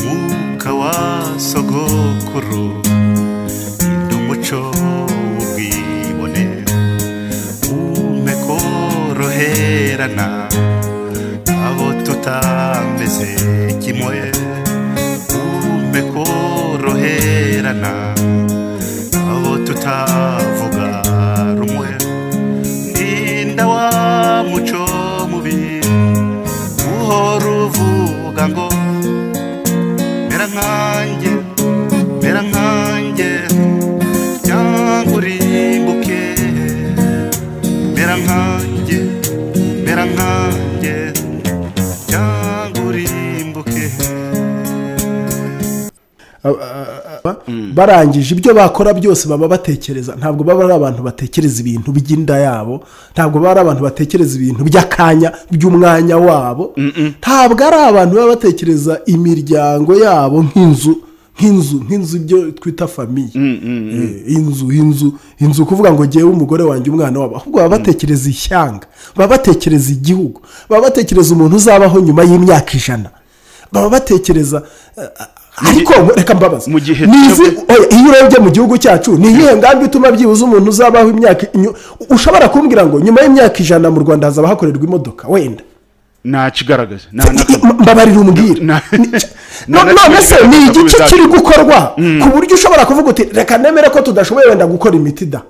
mwuka wa sogokuru n'umuco w'ubwibone umpe koroherana abo tutameze kimwe umpe koroherana abo tutavuga rumwe ndinda wa muco mubi uhora uvuga ngo mera nkanjye cyangwa urimbuke mera nkanjye cyangwa urimbuke. barangije ibyo bakora byose baba batekereza, ntabwo baba ari abantu batekereza ibintu by'inda yabo, ntabwo baba ari abantu batekereza ibintu by'akanya by'umwanya wabo, ntabwo ari abantu baba batekereza imiryango yabo nk'inzu ibyo twita famiye, inzu kuvuga ngo ngewe umugore wanjye umwana wabo, ahubwo baba batekereza ishyanga, baba batekereza igihugu, baba batekereza umuntu uzabaho nyuma y'imyaka 100, baba batekereza. Ariko reka mbabaza iyo urebye mu gihugu cyacu ni iyihe ngambi ituma byibuza umuntu uzabaho imyaka ushobora kumbwira ngo nyuma y'imyaka 100 mu Rwanda hazaba hakorerwa imodoka wenda nta kigaragaza mbabarira umbwira none se ni igice kiri gukorwa ku buryo ushobora kuvuga uti reka nemere ko tudashoboye wenda gukora imiti da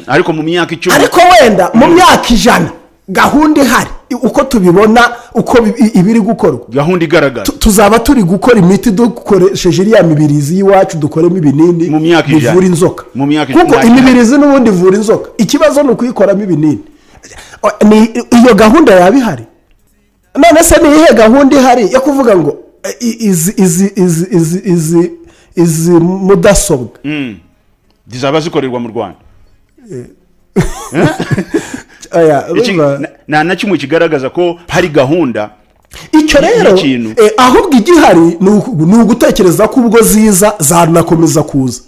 ariko mu myaka 10 ariko wenda mu myaka 100 gahunda ihari uko tubibona uko ibiri gukorwa gahunda igaragara tuzaba turi gukora imiti dukoresheje iriya mibirizi y'iwacu dukoremo ibinini bivura inzoka kuko imibirizi n'ubundi ivura inzoka, ikibazo ni ukuyikoramo ibinini. Iyo gahunda yaba ihari, none se ni iyihe gahunda ihari yo kuvuga ngo izi mudasobwa zizaba zikorerwa mu Rwanda? nta kimwe kigaragaza ko hari gahunda. Icyo rero ahubwo igihari ni ugutekereza ko ubwo ziza zanakomeza kuza.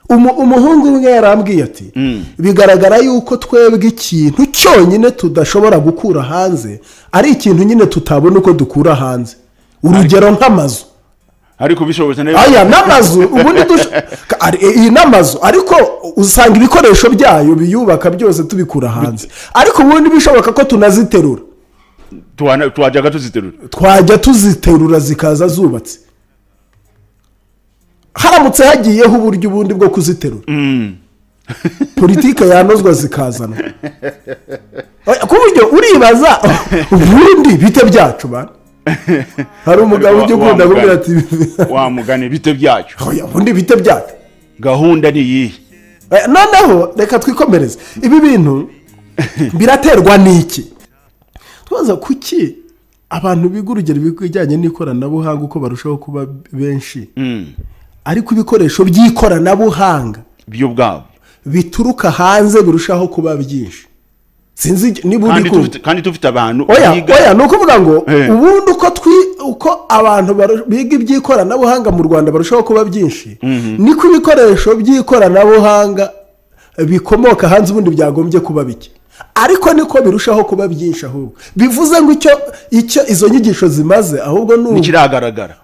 Umuhungu umwe yarambwiye ati bigaragara yuko twebwe ikintu cyonyine tudashobora gukura hanze ari ikintu nyine tutabona uko dukura hanze, urugero nk'amazu. Ariko bishobotse n'amazu ubundi iyi n'amazu ariko usanga ibikoresho byayo biyubaka byose tubikura hanze, ariko ubundi bishoboka ko tunaziterura, twajya tuziterura zikaza zubatse haramutse hagiyeho uburyo ubundi bwo kuziterura. Politike yanozwa zikazana ku buryo uribaza ubundi bite byacu bana. Hari umugabo ujye ukunda kubwira ati wa mugane bite byacu, ubundi bite byacu gahunda ni iyi. Noneho reka twikomereze ibi bintu biraterwa n'iki. Tubaza kuki abantu biga urugero bijyanye n'ikoranabuhanga uko barushaho kuba benshi, ariko ibikoresho by'ikoranabuhanga byo bwabo bituruka hanze birushaho kuba byinshi. Sinzi niba uri kandi tufite abantu oya no kuvuga ngo ubundi uko abantu biga iby'ikoranabuhanga mu Rwanda barushaho kuba byinshi, niko ibikoresho by'ikoranabuhanga bikomoka hanze ubundi byagombye kuba bike, ariko niko birushaho kuba byinshi. Ahubwo bivuze ngo icyo izo nyigisho zimaze ahubwo ni kiragaragara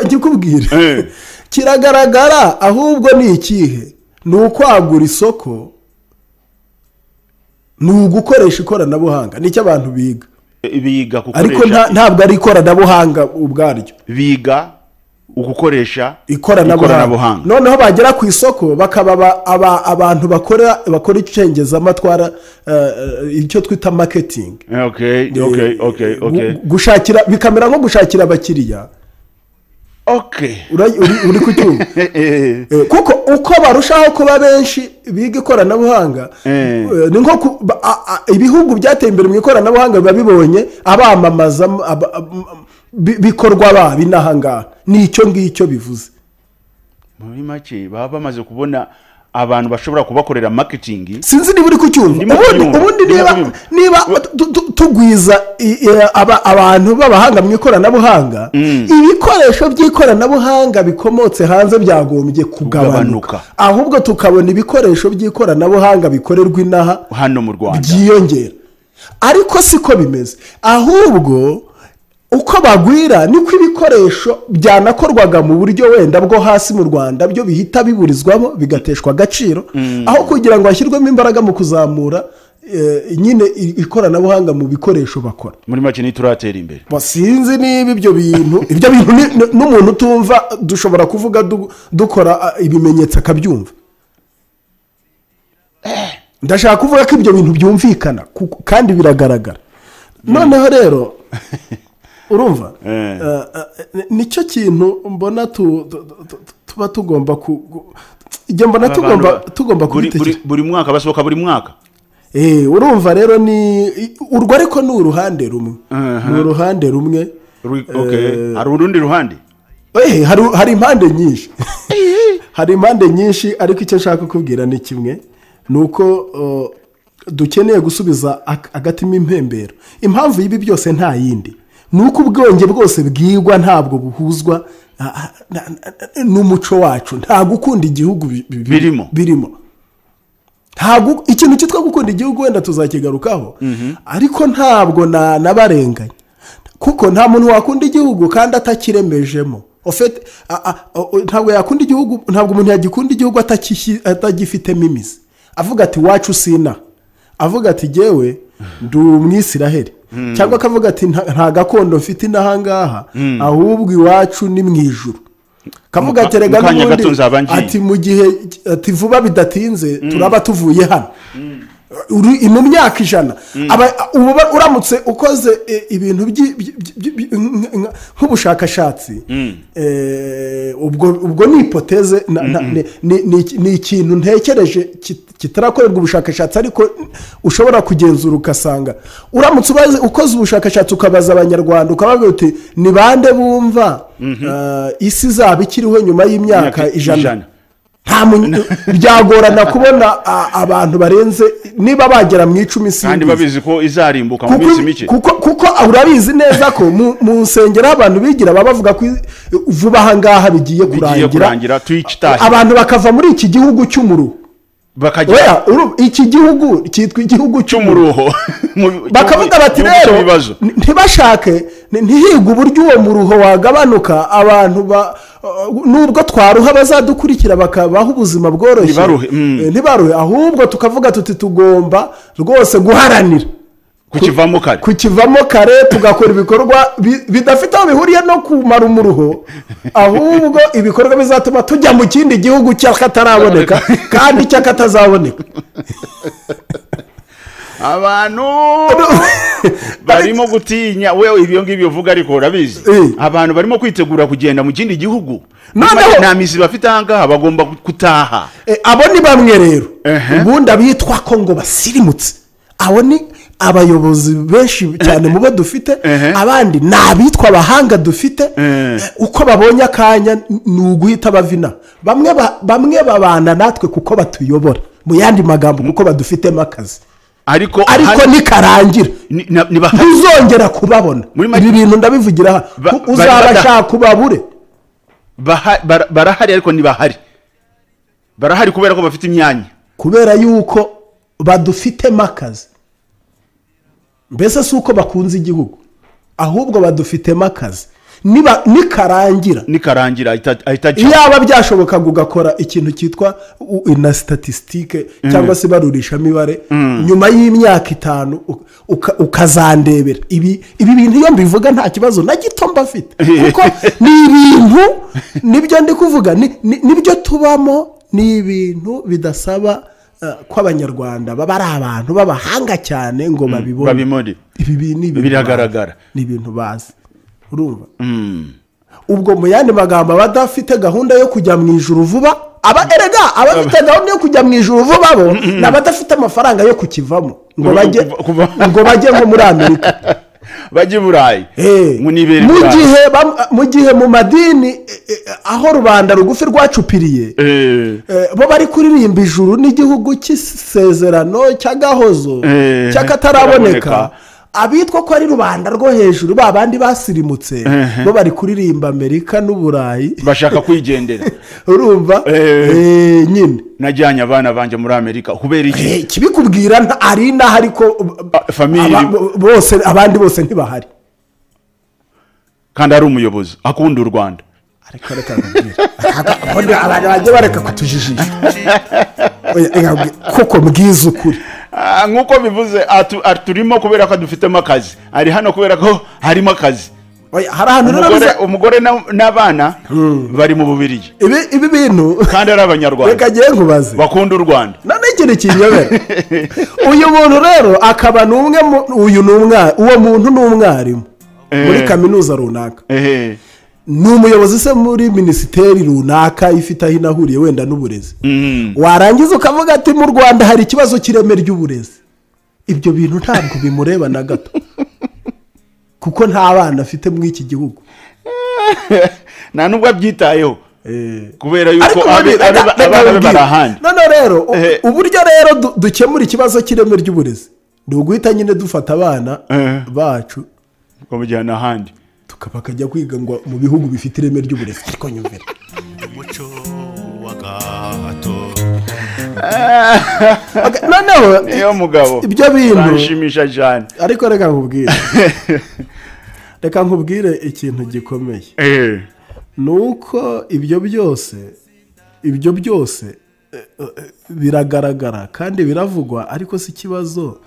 ngikubwira kiragaragara. Ahubwo ni ikihe? Ni ukwagura isoko, ni ugukoresha ikoranabuhanga, nicyo abantu biga gukoresha, ariko ntabwo ari ikoranabuhanga ubwaryo, biga ugukoresha ikoranabuhanga. Noneho bagera ku isoko bakaba abantu bakora icengezamatwara, icyo twita marketing. Gushakira bikamera nko gushakira abakiriya. Uri kucyumva? Kuko uko barushaho kuba benshi biga ikoranabuhanga, ni nko ibihugu byateye imbere mu ikoranabuhanga biba bibonye abamamaza bikorwa babi n'ahangaha, nicyo ngicyo bivuze. Muri make baba bamaze kubona abantu bashobora kubakorera marketing. Sinzi niba uri kucyumva. Ubundi niba tugwiza abantu b'abahanga mu ikoranabuhanga, ibikoresho by'ikoranabuhanga bikomotse hanze byagombye kugabanuka, ahubwo tukabona ibikoresho by'ikoranabuhanga bikorerwa inaha hano mu Rwanda byiyongera. Ariko siko bimeze, ahubwo uko bagwira niko ibikoresho byanakorwaga mu buryo wenda bwo hasi mu Rwanda byo bihita biburizwamo bigateshwa agaciro aho kugira ngo hashyirwemo imbaraga mu kuzamura nyine ikoranabuhanga mu bikoresho bakora. Muri make ni turatera imbere. Basinzi niba ibyo bintu n'umuntu utumva dushobora kuvuga dukora ibimenyetso akabyumva. Ndashaka kuvuga ko ibyo bintu byumvikana kandi biragaragara. Noneho rero urumva nicyo kintu mbona tuba tugomba tugomba kubitegera buri mwaka basohoka buri mwaka. Urumva rero ni urwo ariko ni uruhande rumwe. Ni uruhande rumwe. Hari urundi ruhande. Hari impande nyinshi. Hari impande nyinshi ariko icyo nshaka kubwira ni kimwe nuko dukeneye gusubiza agatima impembero. Impamvu y'ibi byose nta yindi nuko ubwonge bwose bwigwa ntabwo buhuzwa n'umuco wacu. Nta gukunda igihugu birimo. Ntabwo ikintu cyitwa gukunda igihugu wenda tuzakigarukaho ariko ntabwo nabarenganya kuko nta muntu wakunda igihugu kandi atakiremejemo. Ntabwo yakunda igihugu, ntabwo umuntu yagikunda igihugu atagifitemo imizi. Avuga ati wacu sina, avuga ati jewe ndi umwisiraheli, cyangwa akavuga ati nta gakondo mfite inahangaha ahubwo iwacu ni mu ijuru. Kavuga ati rega n'ubundi ati mu gihe ati vuba bidatinze turaba tuvuye hano mu myaka 100 uramutse ukoze ibintu nk'ubushakashatsi ubwo ni hipoteze ni ikintu ntekereje kitarakorerwa ubushakashatsi ariko ushobora kugenzura ukasanga uramutse ukoze ubushakashatsi ukabaza abanyarwanda ukababwira uti ni bande bumva isi zaba ikiriho nyuma y'imyaka 100 byagorana kubona abantu barenze niba bagera mu 10 kandi babizi ko izarimbuka mu minsi mike kuko urabizi neza ko mu nsengero abantu bigira bavuga ko vuba hangaha bigiye kurangira abantu bakava muri iki gihugu cy'umuruho bakajya iki gihugu cyitwa igihugu cy'umuruho bakavuga bati rero ntibashake ntihigwe uburyo uwo muruho wagabanuka abantu nubwo twaruha bazadukurikira bakabaho ubuzima bworoshye ntibaruhe ahubwo tukavuga tuti tugomba rwose guharanira kukivamo kare tugakora ibikorwa bidafite aho bihuriye no kumara umuruho ahubwo ibikorwa bizatuma tujya mu kindi gihugu cy'akataraboneka kandi cy'akatazaboneka. Abantu barimo gutinya wewe ibyo ngibyo uvuga ariko urabizi abantu barimo kwitegura kugenda mu kindi gihugu nta mizi bafite ahangaha bagomba gutaha. Abo ni bamwe rero ubundi abitwa ko ngo basirimutse abo ni abayobozi benshi cyane mu bo dufite abandi nabitwa abahanga dufite uko babonye akanya nuguhita bavina bamwe babana natwe kuko batuyobora mu yandi magambo kuko badufitemo akazi ariko nikarangira uzongera kubabona. Ibi bintu ndabivugira uzabashaka kubabure barahari ariko ntibahari barahari kubera ko bafite imyanya kubera yuko badufitemo akazi. Mbese si uko bakunze igihugu ahubwo badufitemo akazi nikarangira yaba byashoboka gugakora ikintu cyitwa ina statistique cyangwa se barurisha mibare nyuma y'imyaka 5 ukazandebera ibi bintu iyo mbivuga nta kibazo na gito mbafite kuko ni ibintu nibyo ndi kuvuga nibyo tubamo ni ibintu bidasaba ko abanyarwanda baba ari abantu babahanga cyane ngo babibone. Ibi biragaragara ni ibintu bazi urumva. Ubwo mu yandi magambo abadafite gahunda yo kujya mu ijuru vuba abafite gahunda yo kujya mu ijuru vuba bo n'abadafite amafaranga yo kukivamo ngo bajye nko muri Amerika bajye Burayi mu gihe mu madini aho rubanda rugufi rwacupiriye bo bari kuririmba ijuru n'igihugu cy'isezerano cy'agahozo cy'akataraboneka abitwa ko ari rubanda rwo hejuru babandi basirimutse bo bari kuririmba Amerika n'Uburayi bashaka kwigendera urumva nyine najyanye abana banje muri Amerika kubera iki kibikubwira ari naho ariko family bose abandi bose ntibahari kandi ari umuyobozi akunda u Rwanda. ariko reka nkubwire abantu bajye bareka kutujijisha kuko mbwiza ukuri nk'uko bivuze turimo kubera ko dufitemo akazi, ari hano kubera ko harimo akazi. hari ahantu umugore n'abana bari mu Bubiligi, ibi bintu kandi ari abanyarwanda, reka ngiye nkubaze bakunda u Rwanda. none ikintu kinyobera uyu muntu rero akaba n'umwe uwo muntu ni umwarimu muri kaminuza runaka, ni umuyobozi se muri minisiteri runaka ifite aho inahuriye wenda n'uburezi, warangiza ukavuga ati mu Rwanda hari ikibazo cy'ireme ry'uburezi. ibyo bintu ntabwo bimureba na gato kuko nta bana afite muri iki gihugu, nta nubwo abyitayeho kubera yuko abana barahandi. none rero uburyo rero dukemura ikibazo cy'ireme ry'uburezi ni uguhita nyine dufata abana bacu tukabajyana ahandi bakajya kwiga ngo mu bihugu bifite ireme ry'uburezi. ariko nyumvira umuco wa gahato noneho niyo mugabo ibyo bintu bishimisha cyane. ariko reka nkubwire ikintu gikomeye, ni uko ibyo byose biragaragara kandi biravugwa, ariko si ikibazo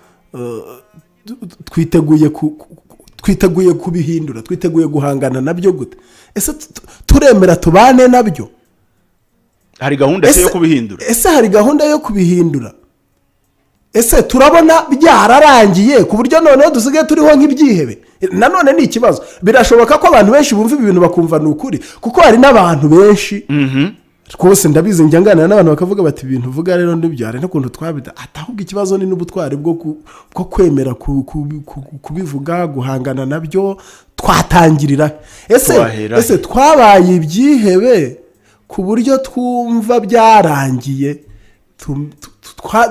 twiteguye kubihindura, twiteguye guhangana nabyo gute? ese turemera tubane nabyo? hari gahunda yo kubihindura? ese hari gahunda yo kubihindura? ese turabona byararangiye ku buryo noneho dusigaye turiho nk'ibyihebe? nanone ni ikibazo. birashoboka ko abantu benshi bumva ibintu bakumva ni ukuri, kuko hari n'abantu benshi rwose ndabizi njya nganira n'abantu bakavuga bati ibintu uvuga rero ndibyare n'ukuntu twabida. ahubwo ikibazo ni n'ubutwari bwo kwemera kubivuga, guhangana nabyo. twatangirira ese twabaye ibyihebe ku buryo twumva byarangiye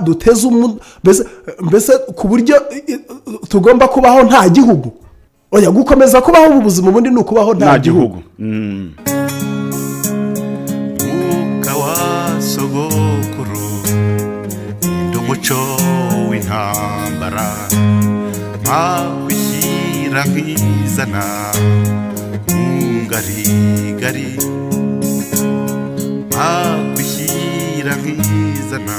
duteze mbese ku buryo tugomba kubaho nta gihugu? oya, gukomeza kubaho mu buzima ubundi ni ukubaho nta gihugu. sogokuru ndi umuco w'intambara, nkakwishyira nkizana ngarigari, nkakwishyira nkizana